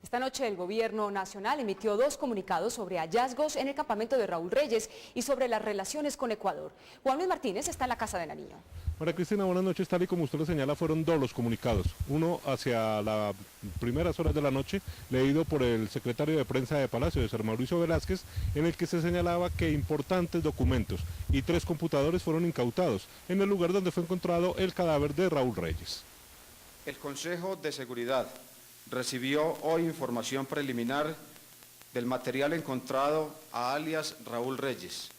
Esta noche el Gobierno Nacional emitió 2 comunicados sobre hallazgos en el campamento de Raúl Reyes y sobre las relaciones con Ecuador. Juan Luis Martínez está en la Casa de Nariño. María Cristina, buenas noches. Tal y como usted lo señala, fueron 2 los comunicados. Uno hacia las primeras horas de la noche, leído por el secretario de prensa de Palacio, de Sir Mauricio Velázquez, en el que se señalaba que importantes documentos y 3 computadores fueron incautados en el lugar donde fue encontrado el cadáver de Raúl Reyes. El Consejo de Seguridad recibió hoy información preliminar del material encontrado a alias Raúl Reyes.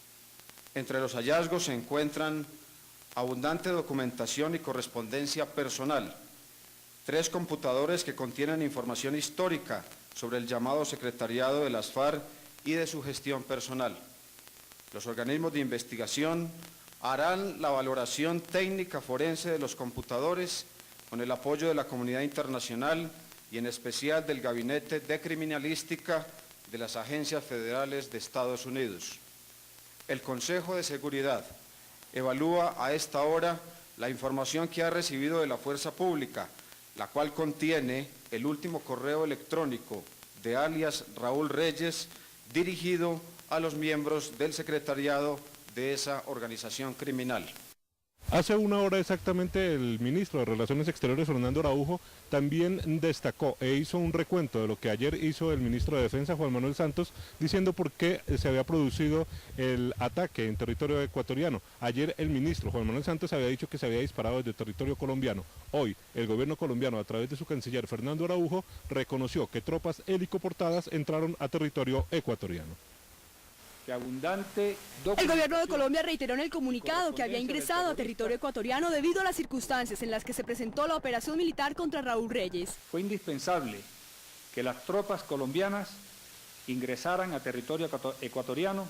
Entre los hallazgos se encuentran abundante documentación y correspondencia personal, 3 computadores que contienen información histórica sobre el llamado secretariado de las FARC y de su gestión personal. Los organismos de investigación harán la valoración técnica forense de los computadores con el apoyo de la comunidad internacional y en especial del Gabinete de Criminalística de las Agencias Federales de Estados Unidos. El Consejo de Seguridad evalúa a esta hora la información que ha recibido de la Fuerza Pública, la cual contiene el último correo electrónico de alias Raúl Reyes dirigido a los miembros del secretariado de esa organización criminal. Hace una hora exactamente el ministro de Relaciones Exteriores, Fernando Araujo, también destacó e hizo un recuento de lo que ayer hizo el ministro de Defensa, Juan Manuel Santos, diciendo por qué se había producido el ataque en territorio ecuatoriano. Ayer el ministro Juan Manuel Santos había dicho que se había disparado desde territorio colombiano. Hoy el gobierno colombiano, a través de su canciller Fernando Araujo, reconoció que tropas helicoportadas entraron a territorio ecuatoriano. El gobierno de Colombia reiteró en el comunicado que había ingresado a territorio ecuatoriano debido a las circunstancias en las que se presentó la operación militar contra Raúl Reyes. Fue indispensable que las tropas colombianas ingresaran a territorio ecuatoriano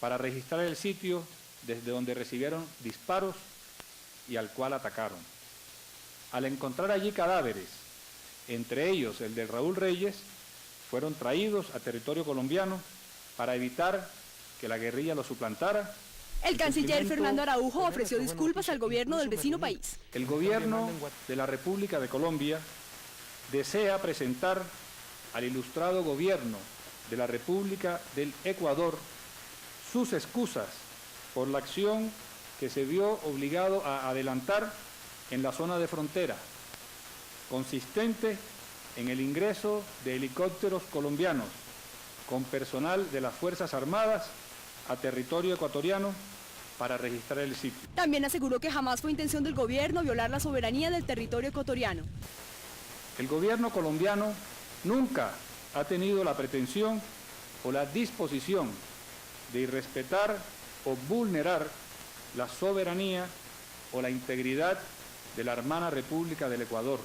para registrar el sitio desde donde recibieron disparos y al cual atacaron. Al encontrar allí cadáveres, entre ellos el de Raúl Reyes, fueron traídos a territorio colombiano para evitar que la guerrilla lo suplantara. El canciller Fernando Araujo ofreció disculpas al gobierno del vecino país. El gobierno de la República de Colombia desea presentar al ilustrado gobierno de la República del Ecuador sus excusas por la acción que se vio obligado a adelantar en la zona de frontera, consistente en el ingreso de helicópteros colombianos con personal de las Fuerzas Armadas a territorio ecuatoriano para registrar el sitio. También aseguró que jamás fue intención del gobierno violar la soberanía del territorio ecuatoriano. El gobierno colombiano nunca ha tenido la pretensión o la disposición de irrespetar o vulnerar la soberanía o la integridad de la hermana República del Ecuador.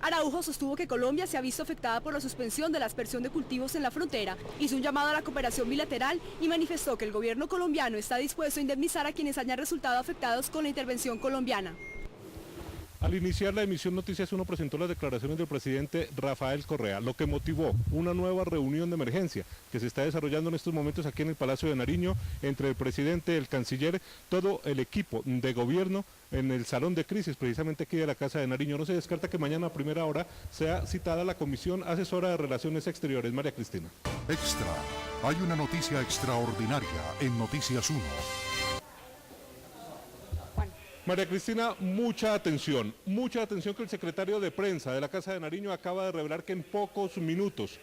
Araujo sostuvo que Colombia se ha visto afectada por la suspensión de la aspersión de cultivos en la frontera, hizo un llamado a la cooperación bilateral y manifestó que el gobierno colombiano está dispuesto a indemnizar a quienes hayan resultado afectados con la intervención colombiana. Al iniciar la emisión Noticias 1 presentó las declaraciones del presidente Rafael Correa, lo que motivó una nueva reunión de emergencia que se está desarrollando en estos momentos aquí en el Palacio de Nariño entre el presidente, el canciller, todo el equipo de gobierno en el salón de crisis, precisamente aquí de la Casa de Nariño. No se descarta que mañana a primera hora sea citada la Comisión Asesora de Relaciones Exteriores. María Cristina. Extra. Hay una noticia extraordinaria en Noticias 1. María Cristina, mucha atención que el secretario de prensa de la Casa de Nariño acaba de revelar que en pocos minutos,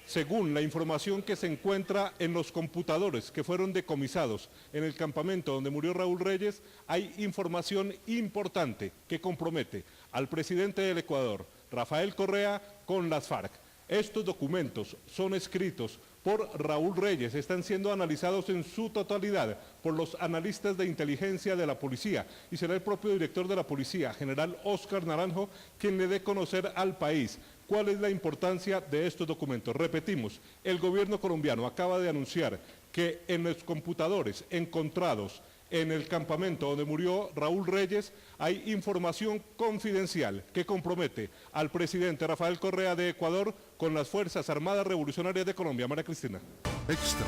según la información que se encuentra en los computadores que fueron decomisados en el campamento donde murió Raúl Reyes, hay información importante que compromete al presidente del Ecuador, Rafael Correa, con las FARC. Estos documentos son escritos por Raúl Reyes, están siendo analizados en su totalidad por los analistas de inteligencia de la policía y será el propio director de la policía, general Óscar Naranjo, quien le dé a conocer al país cuál es la importancia de estos documentos. Repetimos, el gobierno colombiano acaba de anunciar que en los computadores encontrados en el campamento donde murió Raúl Reyes hay información confidencial que compromete al presidente Rafael Correa de Ecuador con las Fuerzas Armadas Revolucionarias de Colombia. María Cristina. Extra.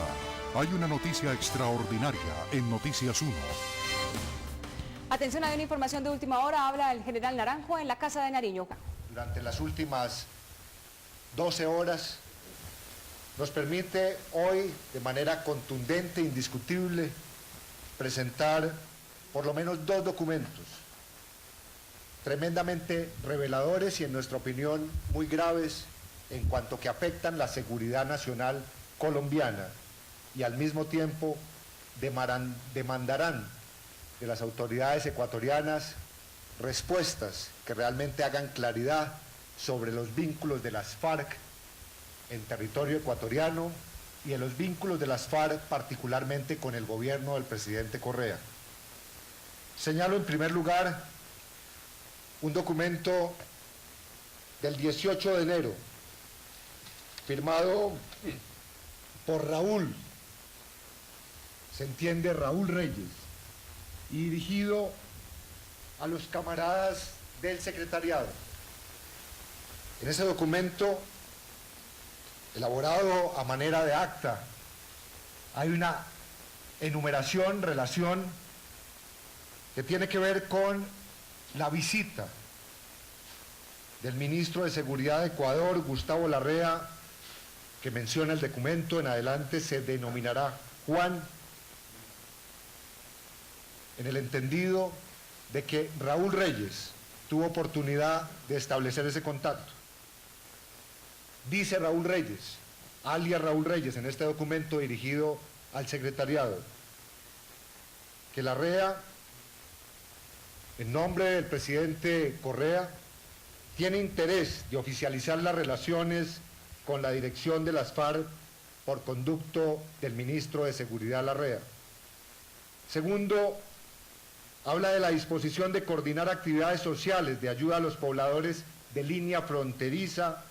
Hay una noticia extraordinaria en Noticias 1. Atención, hay una información de última hora. Habla el general Naranjo en la Casa de Nariño. Durante las últimas 12 horas, nos permite hoy, de manera contundente e indiscutible, presentar por lo menos 2 documentos tremendamente reveladores y, en nuestra opinión, muy graves en cuanto que afectan la seguridad nacional colombiana y al mismo tiempo demandarán de las autoridades ecuatorianas respuestas que realmente hagan claridad sobre los vínculos de las FARC en territorio ecuatoriano y en los vínculos de las FARC particularmente con el gobierno del presidente Correa. Señalo en primer lugar un documento del 18 de enero, firmado por Raúl, se entiende Raúl Reyes, y dirigido a los camaradas del secretariado. En ese documento, elaborado a manera de acta, hay una enumeración, relación, que tiene que ver con la visita del ministro de Seguridad de Ecuador, Gustavo Larrea, que menciona el documento, en adelante se denominará Juan, en el entendido de que Raúl Reyes tuvo oportunidad de establecer ese contacto. Dice Raúl Reyes, alias Raúl Reyes, en este documento dirigido al secretariado, que Larrea, en nombre del presidente Correa, tiene interés de oficializar las relaciones con la dirección de las FARC por conducto del ministro de Seguridad Larrea. Segundo, habla de la disposición de coordinar actividades sociales de ayuda a los pobladores de línea fronteriza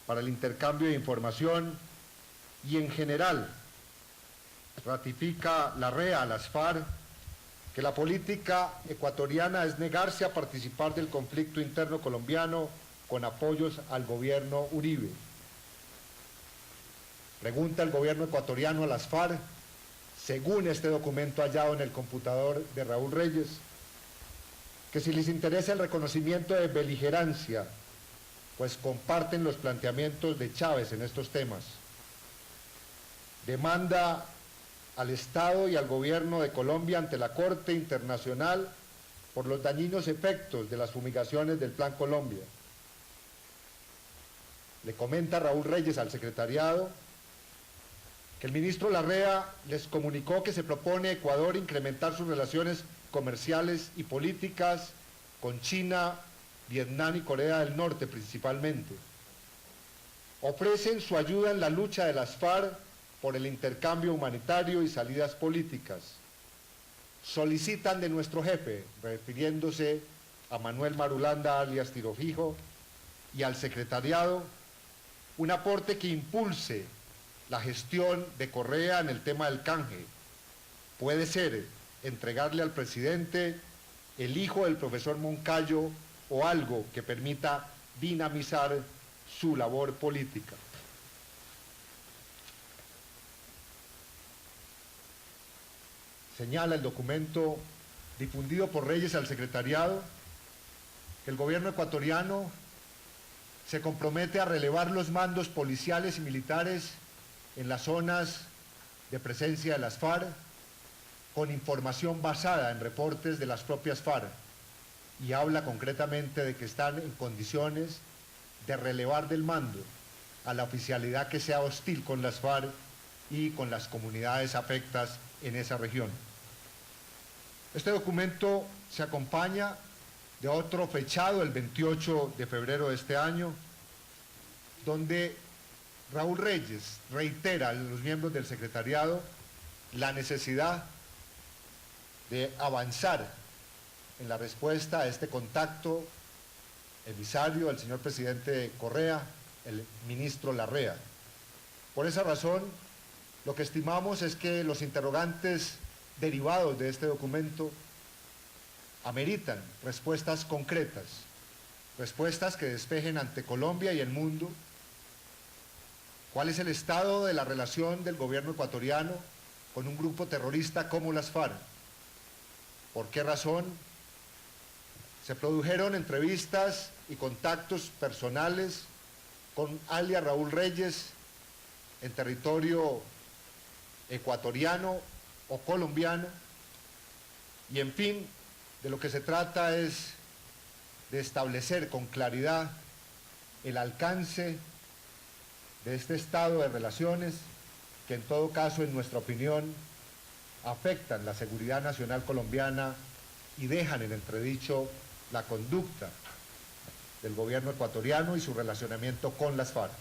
para el intercambio de información y, en general, ratifica Larrea a las FARC que la política ecuatoriana es negarse a participar del conflicto interno colombiano con apoyos al gobierno Uribe. Pregunta el gobierno ecuatoriano a las FARC, según este documento hallado en el computador de Raúl Reyes, que si les interesa el reconocimiento de beligerancia, pues comparten los planteamientos de Chávez en estos temas. Demanda al Estado y al gobierno de Colombia ante la Corte Internacional por los dañinos efectos de las fumigaciones del Plan Colombia. Le comenta Raúl Reyes al secretariado que el ministro Larrea les comunicó que se propone a Ecuador incrementar sus relaciones comerciales y políticas con China, Vietnam y Corea del Norte principalmente. Ofrecen su ayuda en la lucha de las FARC por el intercambio humanitario y salidas políticas. Solicitan de nuestro jefe, refiriéndose a Manuel Marulanda alias Tirofijo, y al secretariado, un aporte que impulse la gestión de Correa en el tema del canje. Puede ser entregarle al presidente el hijo del profesor Moncayo o algo que permita dinamizar su labor política. Señala el documento difundido por Reyes al secretariado que el gobierno ecuatoriano se compromete a relevar los mandos policiales y militares en las zonas de presencia de las FARC con información basada en reportes de las propias FARC, y habla concretamente de que están en condiciones de relevar del mando a la oficialidad que sea hostil con las FARC y con las comunidades afectas en esa región. Este documento se acompaña de otro fechado el 28 de febrero de este año, donde Raúl Reyes reitera a los miembros del secretariado la necesidad de avanzar en la respuesta a este contacto emisario del señor presidente Correa, el ministro Larrea. Por esa razón, lo que estimamos es que los interrogantes derivados de este documento ameritan respuestas concretas, respuestas que despejen ante Colombia y el mundo cuál es el estado de la relación del gobierno ecuatoriano con un grupo terrorista como las FARC, por qué razón se produjeron entrevistas y contactos personales con alias Raúl Reyes en territorio ecuatoriano o colombiano, y en fin, de lo que se trata es de establecer con claridad el alcance de este estado de relaciones que en todo caso, en nuestra opinión, afectan la seguridad nacional colombiana y dejan en entredicho la conducta del gobierno ecuatoriano y su relacionamiento con las FARC.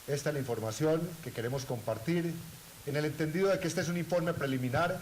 Esta es la información que queremos compartir en el entendido de que este es un informe preliminar